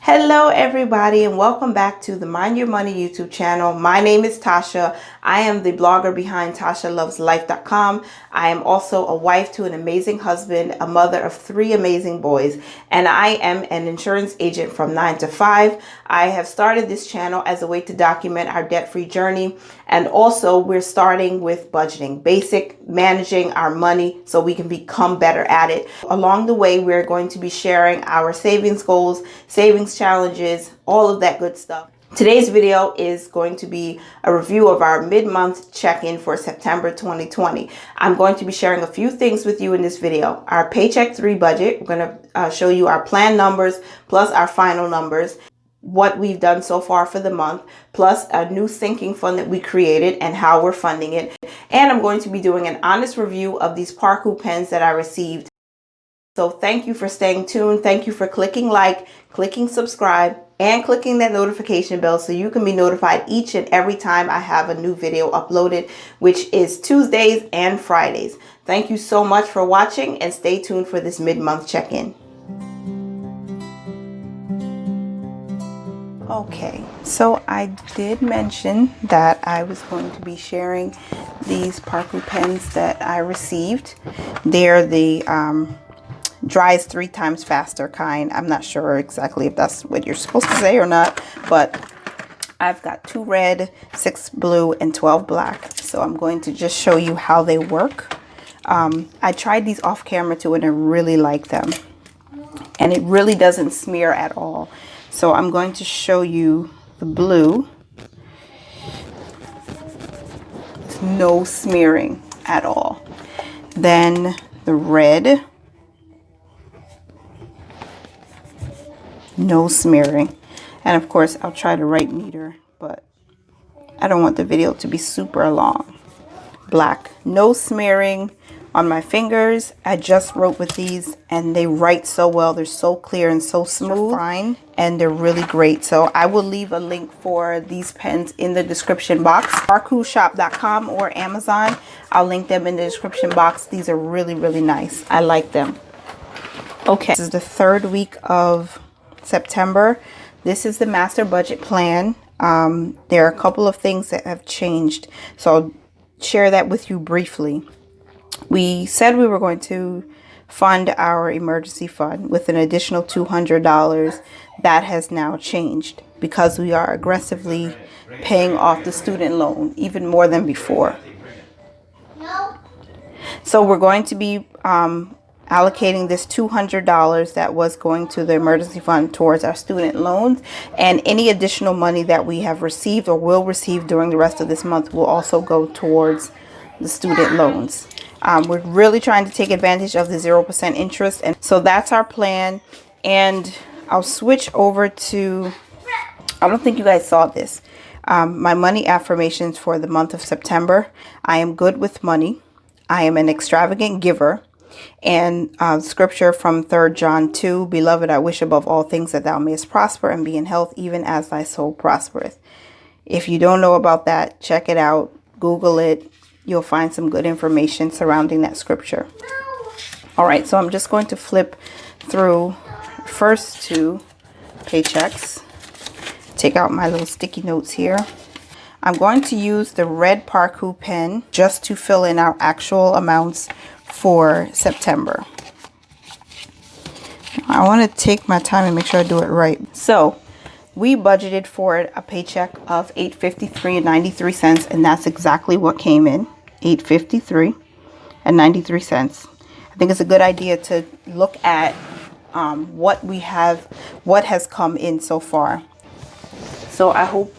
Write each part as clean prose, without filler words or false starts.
Hello everybody and welcome back to the Mind Your Money YouTube channel. My name is Tasha. I am the blogger behind TashaLovesLife.com. I am also a wife to an amazing husband, a mother of 3 amazing boys, and I am an insurance agent from 9 to 5. I have started this channel as a way to document our debt-free journey, and also we're starting with budgeting, basic managing our money so we can become better at it. Along the way, we're going to be sharing our savings goals, savings challenges, all of that good stuff. Today's video is going to be a review of our mid-month check-in for September 2020. I'm going to be sharing a few things with you in this video. Our Paycheck 3 budget, we're going to show you our planned numbers plus our final numbers, what we've done so far for the month, plus a new sinking fund that we created and how we're funding it. And I'm going to be doing an honest review of these Parkoo pens that I received. So thank you for staying tuned. Thank you for clicking like, clicking subscribe, and clicking that notification bell so you can be notified each and every time I have a new video uploaded, which is Tuesdays and Fridays. Thank you so much for watching and stay tuned for this mid-month check-in. Okay, so I did mention that I was going to be sharing these Parkoo pens that I received. They're the dries 3 times faster kind. I'm not sure exactly if that's what you're supposed to say or not, but I've got 2 red, 6 blue, and 12 black. So I'm going to just show you how they work. I tried these off camera too, and I really like them. And it really doesn't smear at all. So I'm going to show you the blue. There's no smearing at all. Then the red. No smearing. And of course I'll try to write neater, but I don't want the video to be super long. Black, no smearing on my fingers. I just wrote with these and they write so well. They're so clear and so smooth, fine, and they're really great. So I will leave a link for these pens in the description box. ParkooShop.com or Amazon. I'll link them in the description box. These are really, really nice. I like them. Okay, this is the 3rd week of September. This is the master budget plan. There are a couple of things that have changed, so I'll share that with you briefly. We said we were going to fund our emergency fund with an additional $200. That has now changed because we are aggressively paying off the student loan even more than before. So we're going to be allocating this $200 that was going to the emergency fund towards our student loans, and any additional money that we have received or will receive during the rest of this month will also go towards the student loans. We're really trying to take advantage of the 0% interest, and so that's our plan. And I'll switch over to, I don't think you guys saw this, my money affirmations for the month of September. I am good with money. I am an extravagant giver. And scripture from 3 John 2, Beloved, I wish above all things that thou mayest prosper and be in health, even as thy soul prospereth. If you don't know about that, check it out. Google it. You'll find some good information surrounding that scripture. All right, so I'm just going to flip through first 2 paychecks. Take out my little sticky notes here. I'm going to use the red Parkoo pen just to fill in our actual amounts for September. I want to take my time and make sure I do it right. So we budgeted for a paycheck of $853.93, and that's exactly what came in, $853.93. I think it's a good idea to look at what we have, what has come in so far. So I hope,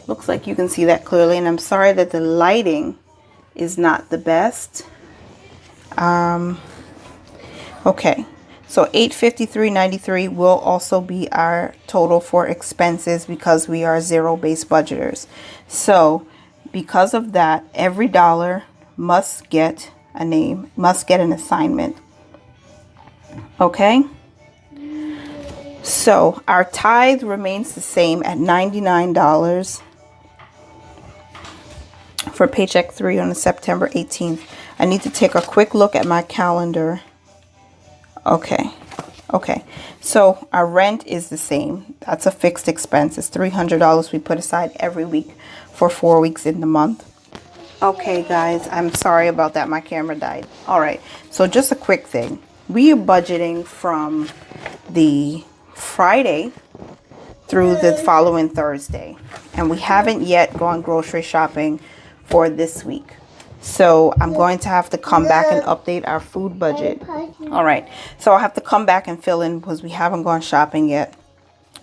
looks like you can see that clearly, and I'm sorry that the lighting is not the best. Okay, so $853.93 will also be our total for expenses because we are zero-based budgeters. So because of that, every dollar must get a name, must get an assignment. Okay, so our tithe remains the same at $99 for Paycheck 3 on September 18th. I need to take a quick look at my calendar. Okay, Okay, so our rent is the same. That's a fixed expense. It's $300 we put aside every week for 4 weeks in the month. Okay, guys, I'm sorry about that. My camera died. All right, so just a quick thing. We are budgeting from the Friday through the following Thursday, and we haven't yet gone grocery shopping for this week. So I'm going to have to come back and update our food budget. All right, so I'll have to come back and fill in because we haven't gone shopping yet.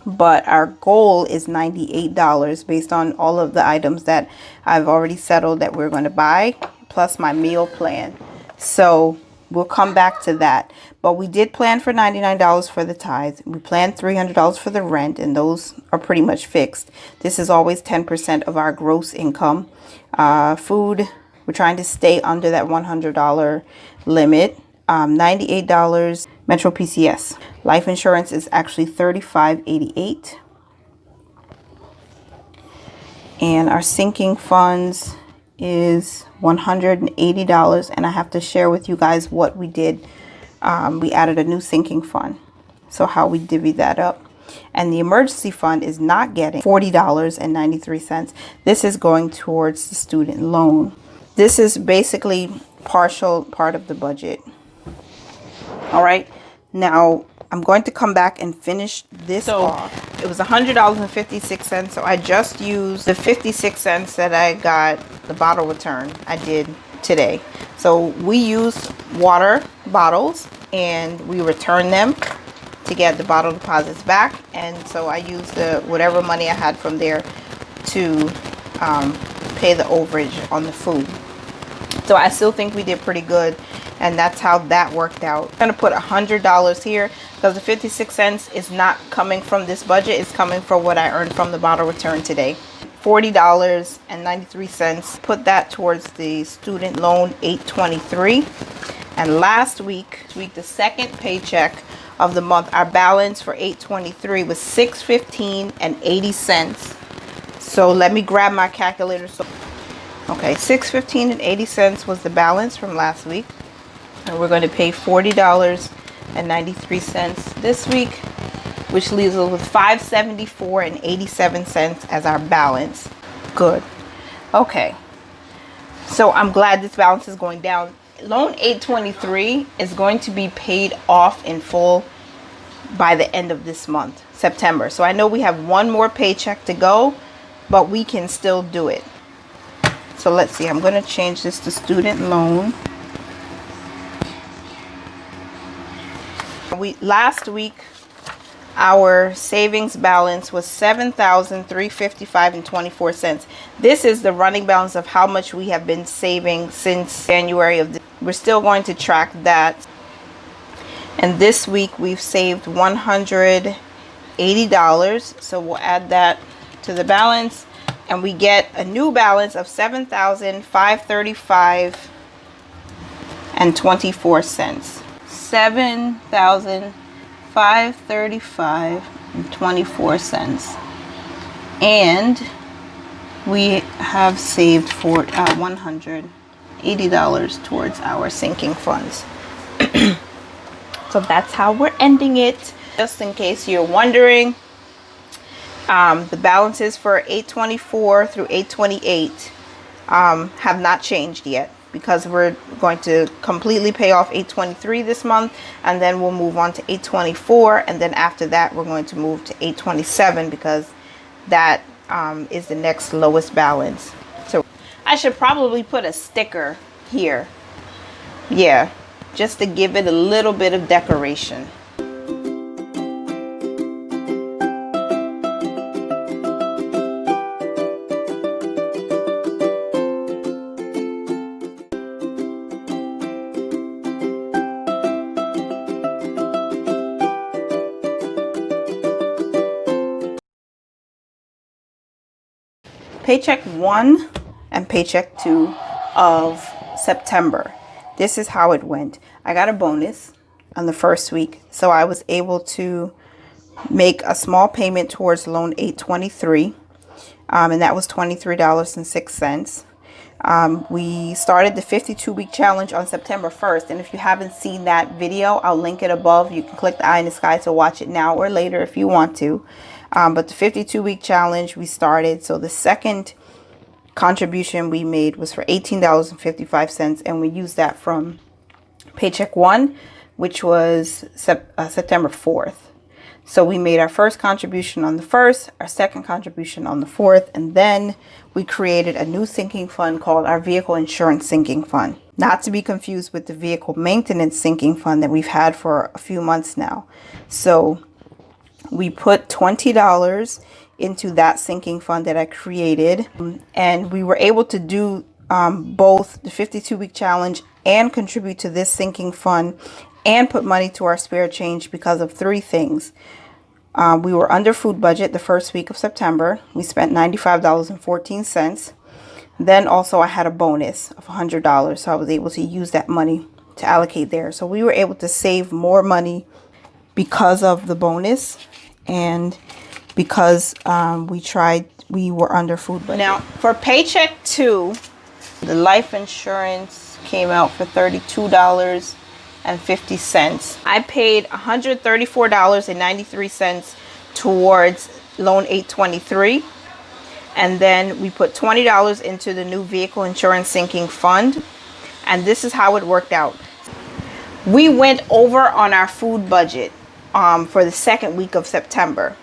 But our goal is $98 based on all of the items that I've already settled that we're going to buy, plus my meal plan. So we'll come back to that. But we did plan for $99 for the tithe. We planned $300 for the rent, and those are pretty much fixed. This is always 10% of our gross income. Food, we're trying to stay under that $100 limit. $98 Metro PCS. Life insurance is actually $35.88. And our sinking funds is $180. And I have to share with you guys what we did. We added a new sinking fund. So how we divvy that up. And the emergency fund is not getting $40.93. This is going towards the student loan. This is basically partial part of the budget. All right, now I'm going to come back and finish this off. It was $100.56, so I just used the 56 cents that I got the bottle return I did today. So we used water bottles and we returned them to get the bottle deposits back, and so I used the whatever money I had from there to pay the overage on the food. So I still think we did pretty good, and that's how that worked out. I'm gonna put $100 here because the 56 cents is not coming from this budget. It's coming from what I earned from the bottle return today. $40.93. Put that towards the student loan, $823. And last week, the second paycheck of the month, our balance for $823 was $615.80. So let me grab my calculator. Okay, $615.80 was the balance from last week. And we're going to pay $40.93 this week, which leaves us with $574.87 as our balance. Good. Okay. So I'm glad this balance is going down. Loan 823 is going to be paid off in full by the end of this month, September. So I know we have one more paycheck to go, but we can still do it. So let's see, I'm going to change this to student loan. Last week, our savings balance was $7,355.24. This is the running balance of how much we have been saving since January of this. We're still going to track that. And this week we've saved $180. So we'll add that to the balance, and we get a new balance of $7,535.24. $7,535.24, and we have saved for $180 towards our sinking funds. So that's how we're ending it. Just in case you're wondering, the balances for 824 through 828 have not changed yet, because we're going to completely pay off 823 this month, and then we'll move on to 824, and then after that we're going to move to 827 because that is the next lowest balance. So I should probably put a sticker here, yeah, just to give it a little bit of decoration. Paycheck 1 and paycheck 2 of September. This is how it went. I got a bonus on the first week, so I was able to make a small payment towards loan 823, and that was $23.06. We started the 52-week challenge on September 1st. And if you haven't seen that video, I'll link it above. You can click the eye in the sky to watch it now or later if you want to. But the 52-week challenge we started. So the second contribution we made was for $18.55. And we used that from Paycheck 1, which was September 4th. So we made our first contribution on the 1st, our second contribution on the 4th, and then we created a new sinking fund called our Vehicle Insurance Sinking Fund. Not to be confused with the Vehicle Maintenance Sinking Fund that we've had for a few months now. So we put $20 into that sinking fund that I created, and we were able to do both the 52-week challenge and contribute to this sinking fund and put money to our spare change because of three things. We were under food budget the first week of September. We spent $95.14. Then also I had a bonus of $100, so I was able to use that money to allocate there. So we were able to save more money because of the bonus and because we were under food budget. Now for Paycheck 2, the life insurance came out for $32.50. I paid $134.93 towards loan 823, and then we put $20 into the new vehicle insurance sinking fund, and this is how it worked out. We went over on our food budget for the second week of September,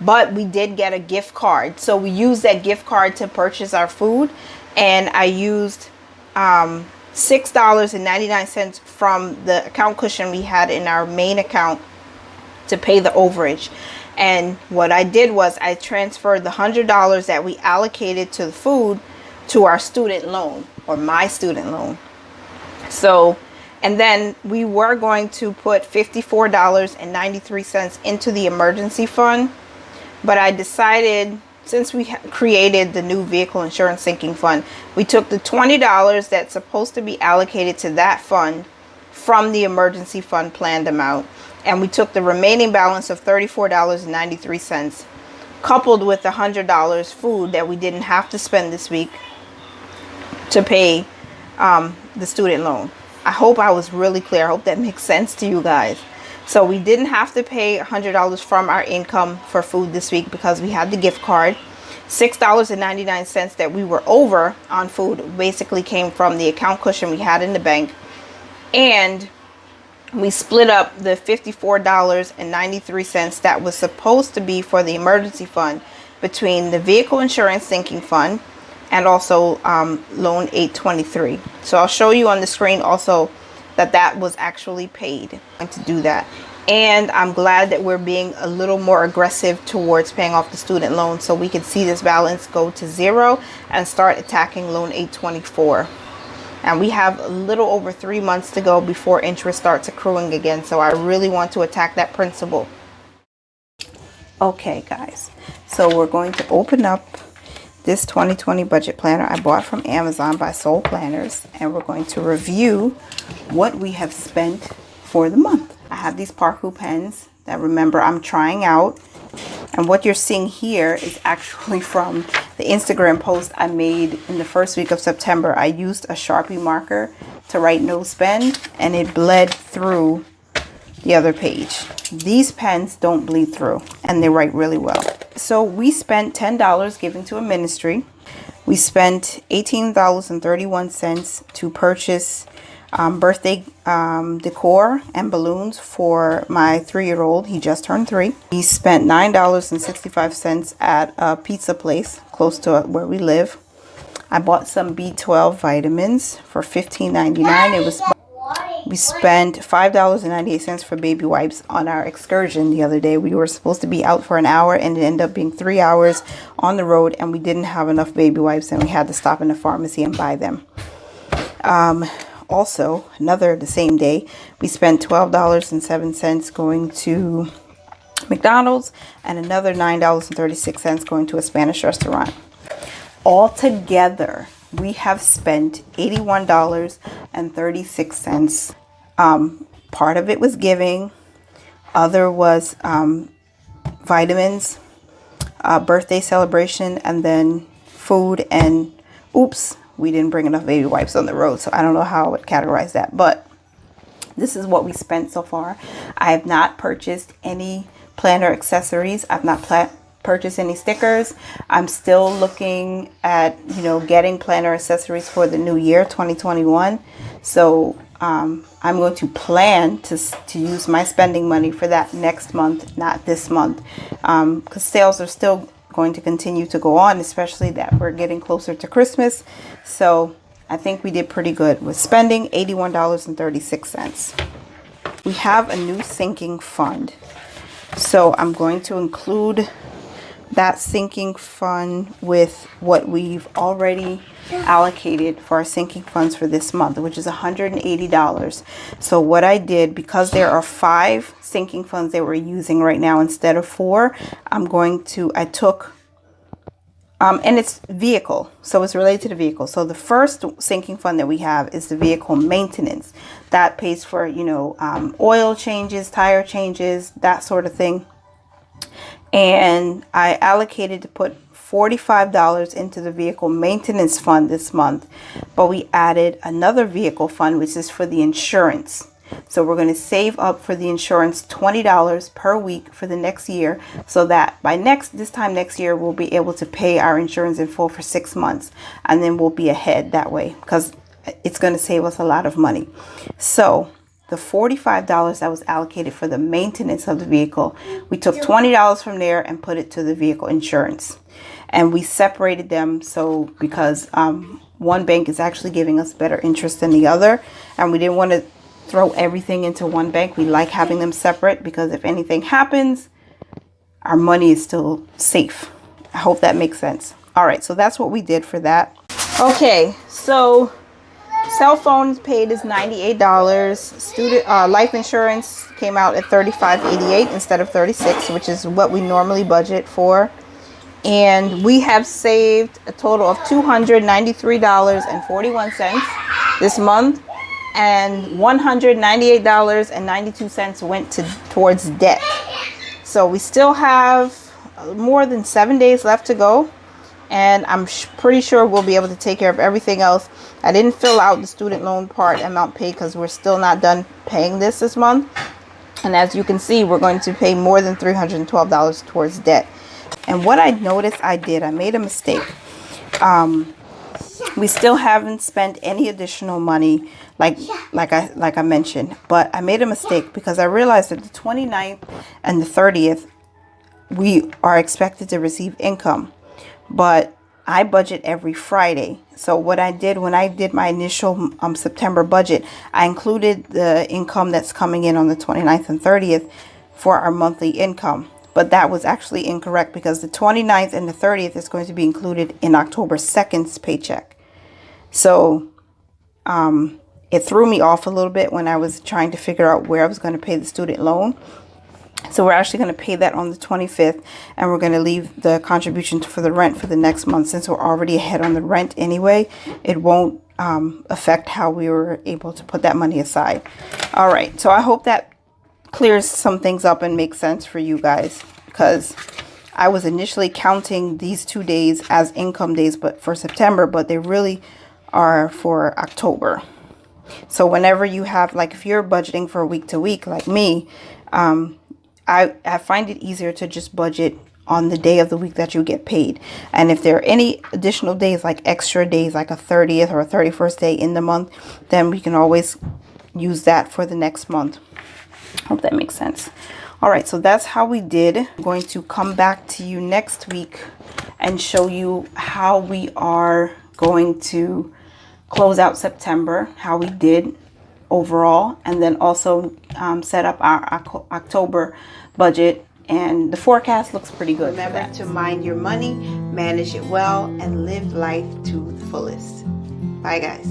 but we did get a gift card, so we used that gift card to purchase our food, and I used $6.99 from the account cushion we had in our main account to pay the overage. And what I did was I transferred the $100 that we allocated to the food to our student loan, or my student loan. So, and then we were going to put $54.93 into the emergency fund, but I decided, since we created the new vehicle insurance sinking fund, we took the $20 that's supposed to be allocated to that fund from the emergency fund planned amount, and we took the remaining balance of $34.93, coupled with the $100 food that we didn't have to spend this week, to pay the student loan. I hope I was really clear. I hope that makes sense to you guys. So we didn't have to pay $100 from our income for food this week because we had the gift card. $6.99 that we were over on food basically came from the account cushion we had in the bank. And we split up the $54.93 that was supposed to be for the emergency fund between the vehicle insurance sinking fund and also loan 823. So I'll show you on the screen also that was actually paid. I'm going to do that. And I'm glad that we're being a little more aggressive towards paying off the student loan so we can see this balance go to zero and start attacking loan 824. And we have a little over 3 months to go before interest starts accruing again. So I really want to attack that principal. Okay, guys. So we're going to open up this 2020 budget planner I bought from Amazon by Soul Planners, and we're going to review what we have spent for the month. I have these Parkoo pens that, remember, I'm trying out, and what you're seeing here is actually from the Instagram post I made in the first week of September. I used a Sharpie marker to write no spend, and it bled through the other page. These pens don't bleed through, and they write really well. So we spent $10 giving to a ministry. We spent $18.31 to purchase birthday decor and balloons for my 3-year-old. He just turned 3. We spent $9.65 at a pizza place close to where we live. I bought some B12 vitamins for $15.99. We spent $5.98 for baby wipes on our excursion the other day. We were supposed to be out for an hour, and it ended up being 3 hours on the road, and we didn't have enough baby wipes, and we had to stop in the pharmacy and buy them. Also, the same day, we spent $12.07 going to McDonald's and another $9.36 going to a Spanish restaurant. Altogether, we have spent $81.36. Part of it was giving, other was vitamins, birthday celebration, and then food and, oops, we didn't bring enough baby wipes on the road, so I don't know how I would categorize that, but this is what we spent so far. I have not purchased any planner accessories. I've not purchased any stickers. I'm still looking at, getting planner accessories for the new year, 2021. So I'm going to plan to use my spending money for that next month, not this month, because sales are still going to continue to go on, especially that we're getting closer to Christmas. So I think we did pretty good with spending $81.36. We have a new sinking fund. So I'm going to include that sinking fund with what we've already allocated for our sinking funds for this month, which is $180. So what I did, because there are 5 sinking funds that we're using right now instead of 4, I took and it's vehicle, so it's related to vehicle. So the first sinking fund that we have is the vehicle maintenance. That pays for, oil changes, tire changes, that sort of thing. And I allocated to put $45 into the vehicle maintenance fund this month. But we added another vehicle fund, which is for the insurance. So we're going to save up for the insurance $20 per week for the next year, so that by this time next year, we'll be able to pay our insurance in full for 6 months. And then we'll be ahead that way, because it's going to save us a lot of money. So the $45 that was allocated for the maintenance of the vehicle, we took $20 from there and put it to the vehicle insurance. And we separated them because one bank is actually giving us better interest than the other. And we didn't want to throw everything into one bank. We like having them separate, because if anything happens, our money is still safe. I hope that makes sense. All right, so that's what we did for that. Okay, so cell phone paid is $98. Student life insurance came out at $35.88 instead of $36, which is what we normally budget for. And we have saved a total of $293.41 this month, and $198.92 went towards debt. So we still have more than 7 days left to go, and I'm pretty sure we'll be able to take care of everything else. I didn't fill out the student loan part, amount paid, because we're still not done paying this month. And as you can see, we're going to pay more than $312 towards debt. And what I noticed I made a mistake. We still haven't spent any additional money, like I mentioned, but I made a mistake because I realized that the 29th and the 30th, we are expected to receive income, but I budget every Friday. So what I did when I did my initial September budget, I included the income that's coming in on the 29th and 30th for our monthly income. But that was actually incorrect, because the 29th and the 30th is going to be included in October 2nd's paycheck. So it threw me off a little bit when I was trying to figure out where I was going to pay the student loan. So we're actually going to pay that on the 25th, and we're going to leave the contribution for the rent for the next month. Since we're already ahead on the rent anyway, it won't affect how we were able to put that money aside. All right, so I hope that clears some things up and makes sense for you guys, because I was initially counting these 2 days as income days but for September, but they really are for October. So whenever you have, like, if you're budgeting for week to week like me, I find it easier to just budget on the day of the week that you get paid. And if there are any additional days, like extra days, like a 30th or a 31st day in the month, then we can always use that for the next month. Hope that makes sense. All right, so that's how we did. I'm going to come back to you next week and show you how we are going to close out September, how we did overall, and then also set up our October budget. And the forecast looks pretty good. Remember to mind your money, manage it well, and live life to the fullest. Bye, guys.